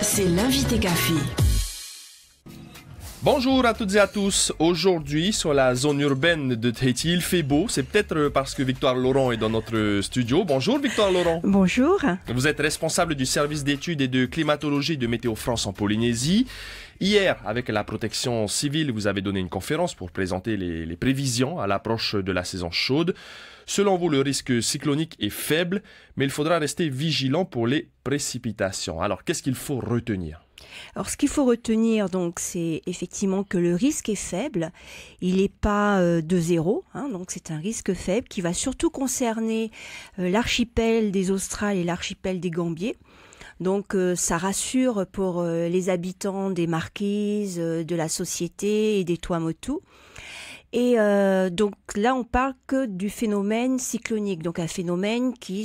C'est l'invité café. Bonjour à toutes et à tous. Aujourd'hui, sur la zone urbaine de Tahiti, il fait beau. C'est peut-être parce que Victoire Laurent est dans notre studio. Bonjour Victoire Laurent. Bonjour. Vous êtes responsable du service d'études et de climatologie de Météo France en Polynésie. Hier, avec la protection civile, vous avez donné une conférence pour présenter les prévisions à l'approche de la saison chaude. Selon vous, le risque cyclonique est faible, mais il faudra rester vigilant pour les précipitations. Alors, qu'est-ce qu'il faut retenir ? Alors, ce qu'il faut retenir, donc, c'est effectivement que le risque est faible. Il n'est pas de zéro, donc c'est un risque faible qui va surtout concerner l'archipel des Australes et l'archipel des Gambiers. Donc ça rassure pour les habitants des Marquises, de la Société et des Tuamotu. Et donc là, on parle que du phénomène cyclonique, donc un phénomène qui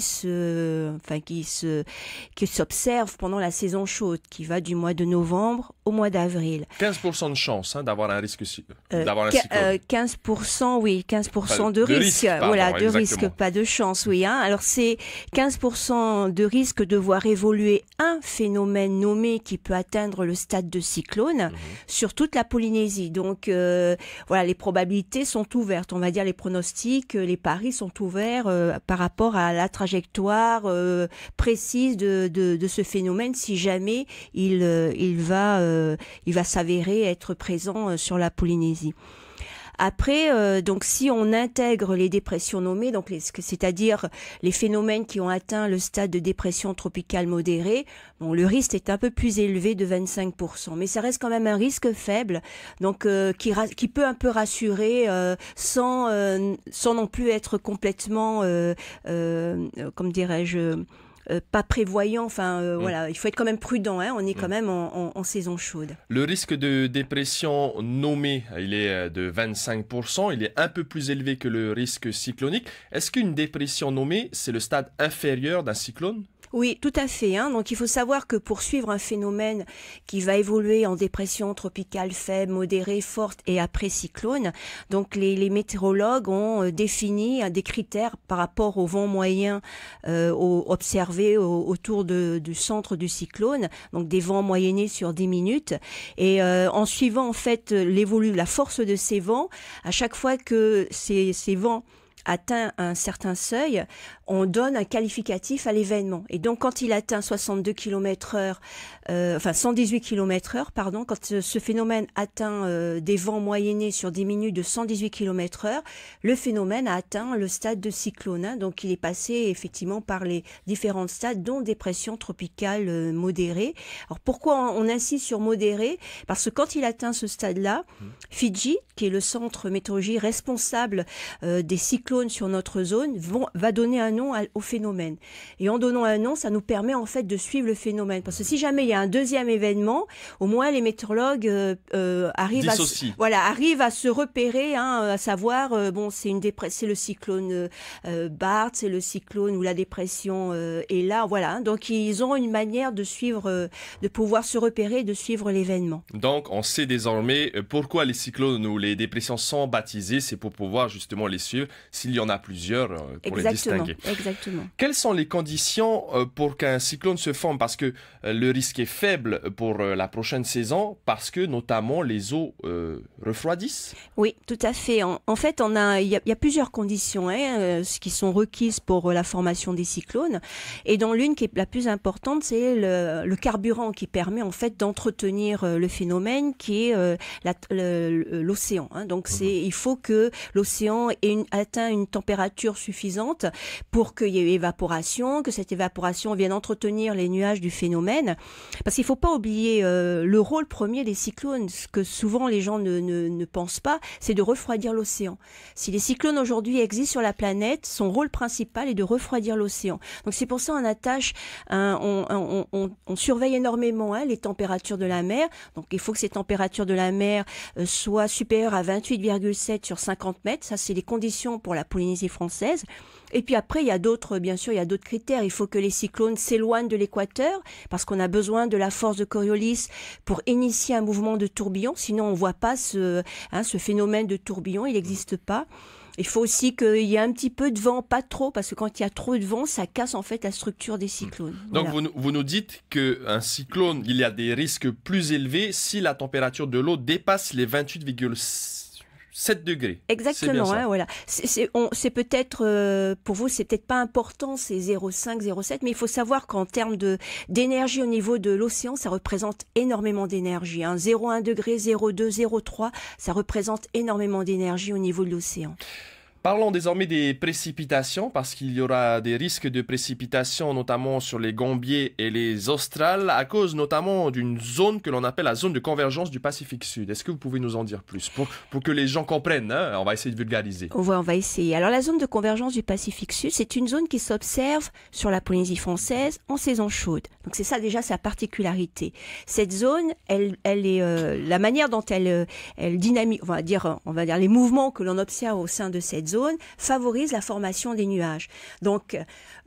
s'observe pendant la saison chaude, qui va du mois de novembre au mois d'avril. 15% de chance d'avoir un risque, d'avoir un cyclone. 15%, oui, 15% de risque. Pardon, voilà, de exactement. risque, pas de chance, oui. Alors c'est 15% de risque de voir évoluer un phénomène nommé qui peut atteindre le stade de cyclone sur toute la Polynésie. Donc voilà, les probabilités sont ouvertes, on va dire les pronostics, les paris sont ouverts par rapport à la trajectoire précise de ce phénomène si jamais il va s'avérer être présent sur la Polynésie. Après, donc si on intègre les dépressions nommées, donc c'est-à-dire les phénomènes qui ont atteint le stade de dépression tropicale modérée, bon, le risque est un peu plus élevé de 25%, mais ça reste quand même un risque faible, donc qui peut un peu rassurer sans non plus être complètement, comme dirais-je, pas prévoyant, voilà, il faut être quand même prudent, on est quand même en saison chaude. Le risque de dépression nommé, il est de 25%, il est un peu plus élevé que le risque cyclonique. Est-ce qu'une dépression nommée, c'est le stade inférieur d'un cyclone ? Oui, tout à fait. Donc, il faut savoir que pour suivre un phénomène qui va évoluer en dépression tropicale faible, modérée, forte et après cyclone, donc les météorologues ont défini des critères par rapport au vent moyen observé autour du centre du cyclone, donc des vents moyennés sur 10 minutes. Et en suivant en fait la force de ces vents, à chaque fois que ces vents atteint un certain seuil, on donne un qualificatif à l'événement. Et donc, quand il atteint 118 km/h, pardon, quand ce phénomène atteint des vents moyennés sur 10 minutes de 118 km/h, le phénomène a atteint le stade de cyclone. Donc, il est passé effectivement par les différents stades, dont dépression tropicale modérée. Alors, pourquoi on insiste sur modéré ? Parce que quand il atteint ce stade-là, Fidji, qui est le centre météorologique responsable des cyclones sur notre zone, va donner un nom au phénomène. Et en donnant un nom, ça nous permet en fait de suivre le phénomène. Parce que si jamais il y a un deuxième événement, au moins les météorologues arrivent à se repérer, à savoir, c'est le cyclone Bart, c'est le cyclone où la dépression est là, voilà. Donc ils ont une manière de suivre, de pouvoir se repérer et de suivre l'événement. Donc on sait désormais pourquoi les cyclones ou les dépressions sont baptisés, c'est pour pouvoir justement les suivre. S'il y en a plusieurs, pour les distinguer. Exactement. Quelles sont les conditions pour qu'un cyclone se forme ? Parce que le risque est faible pour la prochaine saison, parce que notamment les eaux refroidissent. Oui, tout à fait. En fait, il y a plusieurs conditions qui sont requises pour la formation des cyclones. Et dont l'une qui est la plus importante, c'est le carburant qui permet en fait d'entretenir le phénomène, qui est l'océan. Donc il faut que l'océan atteint une température suffisante pour qu'il y ait évaporation, que cette évaporation vienne entretenir les nuages du phénomène. Parce qu'il ne faut pas oublier le rôle premier des cyclones, ce que souvent les gens ne pensent pas, c'est de refroidir l'océan. Si les cyclones aujourd'hui existent sur la planète, son rôle principal est de refroidir l'océan. Donc c'est pour ça qu'on attache, on surveille énormément les températures de la mer. Donc il faut que ces températures de la mer soient supérieures à 28,7 sur 50 mètres. Ça, c'est les conditions pour la Polynésie française. Et puis après, il y a d'autres critères. Il faut que les cyclones s'éloignent de l'équateur parce qu'on a besoin de la force de Coriolis pour initier un mouvement de tourbillon. Sinon, on ne voit pas ce phénomène de tourbillon, il n'existe pas. Il faut aussi qu'il y ait un petit peu de vent, pas trop, parce que quand il y a trop de vent, ça casse en fait la structure des cyclones. Donc Voilà. vous nous dites qu'un cyclone, il y a des risques plus élevés si la température de l'eau dépasse les 28,7 degrés. Exactement, C'est bien ça. voilà. C'est peut-être, pour vous, c'est peut-être pas important, c'est 0,5, 0,7, mais il faut savoir qu'en termes d'énergie au niveau de l'océan, ça représente énormément d'énergie. 0,1 degré, 0,2, 0,3, ça représente énormément d'énergie au niveau de l'océan. Parlons désormais des précipitations, parce qu'il y aura des risques de précipitations, notamment sur les Gambiers et les Australes, à cause notamment d'une zone que l'on appelle la zone de convergence du Pacifique Sud. Est-ce que vous pouvez nous en dire plus pour que les gens comprennent, hein? On va essayer de vulgariser. On va essayer. Alors la zone de convergence du Pacifique Sud, c'est une zone qui s'observe sur la Polynésie française en saison chaude. Donc c'est ça déjà sa particularité. Cette zone, elle est la manière dont elle dynamise, on va dire les mouvements que l'on observe au sein de cette zone favorise la formation des nuages. Donc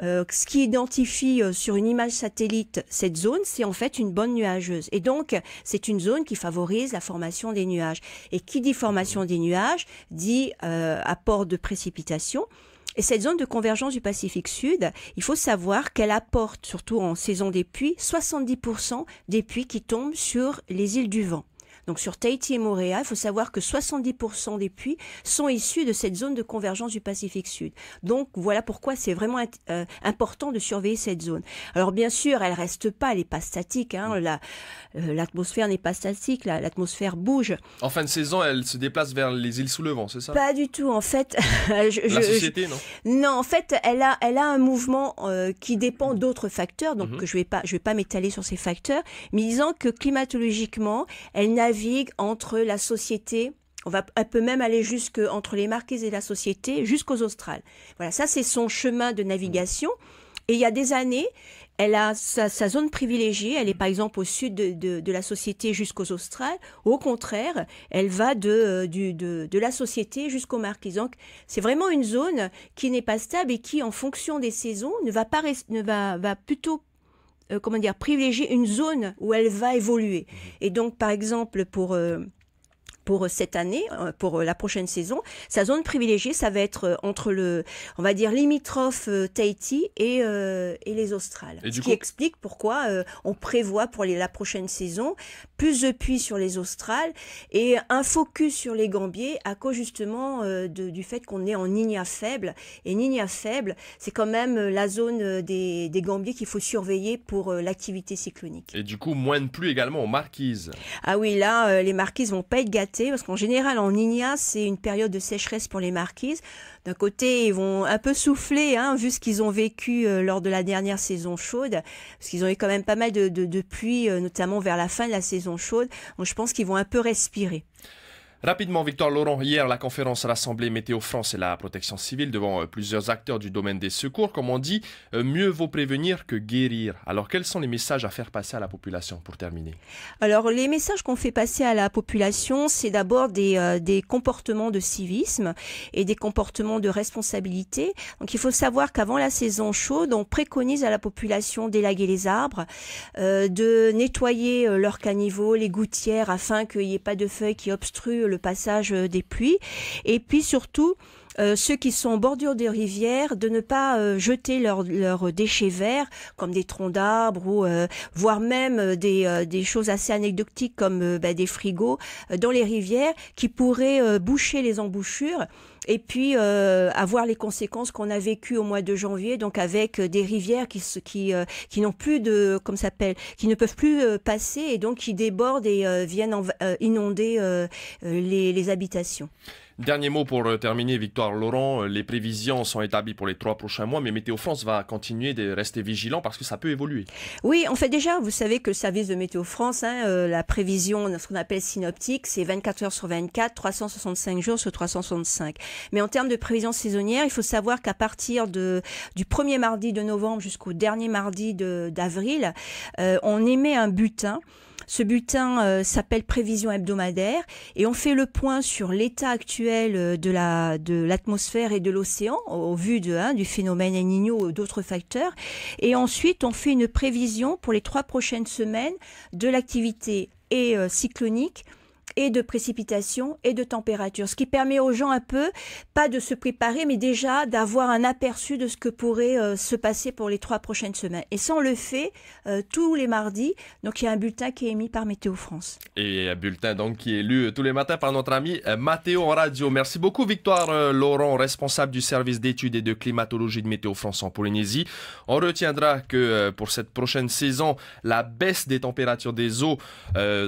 ce qui identifie sur une image satellite cette zone, c'est en fait une bande nuageuse. Et donc c'est une zone qui favorise la formation des nuages. Et qui dit formation des nuages dit apport de précipitations. Et cette zone de convergence du Pacifique Sud, il faut savoir qu'elle apporte, surtout en saison des pluies, 70% des pluies qui tombent sur les îles du Vent. Donc sur Tahiti et Moorea, il faut savoir que 70% des pluies sont issues de cette zone de convergence du Pacifique Sud. Donc voilà pourquoi c'est vraiment important de surveiller cette zone. Alors bien sûr, elle reste pas, elle n'est pas statique. L'atmosphère n'est pas statique, l'atmosphère bouge. En fin de saison, elle se déplace vers les îles sous le vent, c'est ça? Pas du tout, en fait. La société, non? Non, en fait, elle a un mouvement qui dépend d'autres facteurs, donc je vais pas m'étaler sur ces facteurs, mais disons que climatologiquement, elle navigue entre la société. Elle peut même aller entre les Marquises et la société, jusqu'aux Australes. Voilà, ça c'est son chemin de navigation. Et il y a des années, elle a sa zone privilégiée. Elle est par exemple au sud de la société jusqu'aux Australes. Au contraire, elle va de la société jusqu'aux Marquises. Donc, c'est vraiment une zone qui n'est pas stable et qui, en fonction des saisons, va plutôt privilégier une zone où elle va évoluer. Et donc, par exemple, pour cette année, pour la prochaine saison, sa zone privilégiée, ça va être entre limitrophe Tahiti et les Australes. Ce qui explique pourquoi on prévoit pour la prochaine saison plus de pluie sur les Australes et un focus sur les Gambiers à cause justement du fait qu'on est en Niña faible. Et Niña faible, c'est quand même la zone des Gambiers qu'il faut surveiller pour l'activité cyclonique. Et du coup, moins de pluie également aux Marquises. Ah oui, là, les Marquises vont pas être gâtées. Parce qu'en général, en Niña, c'est une période de sécheresse pour les Marquises. D'un côté, ils vont un peu souffler, vu ce qu'ils ont vécu lors de la dernière saison chaude, parce qu'ils ont eu quand même pas mal de pluie, notamment vers la fin de la saison chaude. Donc, je pense qu'ils vont un peu respirer. Rapidement, Victoire Laurent, hier, la conférence rassemblée Météo France et la protection civile devant plusieurs acteurs du domaine des secours. Comme on dit, mieux vaut prévenir que guérir. Alors, quels sont les messages à faire passer à la population pour terminer? Alors, les messages qu'on fait passer à la population, c'est d'abord des comportements de civisme et des comportements de responsabilité. Donc, il faut savoir qu'avant la saison chaude, on préconise à la population d'élaguer les arbres, de nettoyer leurs caniveaux, les gouttières, afin qu'il n'y ait pas de feuilles qui obstruent le passage des pluies. Et puis surtout, ceux qui sont en bordure de rivières, de ne pas jeter leurs déchets verts, comme des troncs d'arbres ou voire même des choses assez anecdotiques comme des frigos dans les rivières qui pourraient boucher les embouchures. Et puis avoir les conséquences qu'on a vécues au mois de janvier, donc avec des rivières qui n'ont plus qui ne peuvent plus passer et donc qui débordent et viennent inonder les habitations. Dernier mot pour terminer, Victoire Laurent, les prévisions sont établies pour les 3 prochains mois, mais Météo France va continuer de rester vigilant parce que ça peut évoluer. Oui, en fait déjà, vous savez que le service de Météo France, la prévision, ce qu'on appelle synoptique, c'est 24 heures sur 24, 365 jours sur 365. Mais en termes de prévision saisonnière, il faut savoir qu'à partir du premier mardi de novembre jusqu'au dernier mardi d'avril, on émet un bulletin. Ce bulletin s'appelle Prévision hebdomadaire et on fait le point sur l'état actuel de l'atmosphère et de l'océan au vu du phénomène El Niño ou d'autres facteurs. Et ensuite, on fait une prévision pour les 3 prochaines semaines de l'activité cyclonique et de précipitations et de températures. Ce qui permet aux gens un peu, pas de se préparer, mais déjà d'avoir un aperçu de ce que pourrait se passer pour les 3 prochaines semaines. Et ça, on le fait tous les mardis. Donc, il y a un bulletin qui est émis par Météo France. Et un bulletin donc qui est lu tous les matins par notre ami Mathéo en radio. Merci beaucoup Victoire Laurent, responsable du service d'études et de climatologie de Météo France en Polynésie. On retiendra que pour cette prochaine saison, la baisse des températures des eaux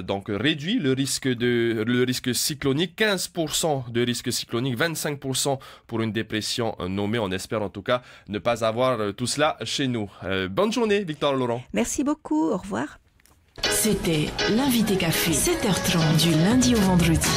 donc réduit le risque cyclonique, 15% de risque cyclonique, 25% pour une dépression nommée. On espère en tout cas ne pas avoir tout cela chez nous. Bonne journée Victoire Laurent. Merci beaucoup, au revoir. C'était l'invité café, 7h30 du lundi au vendredi.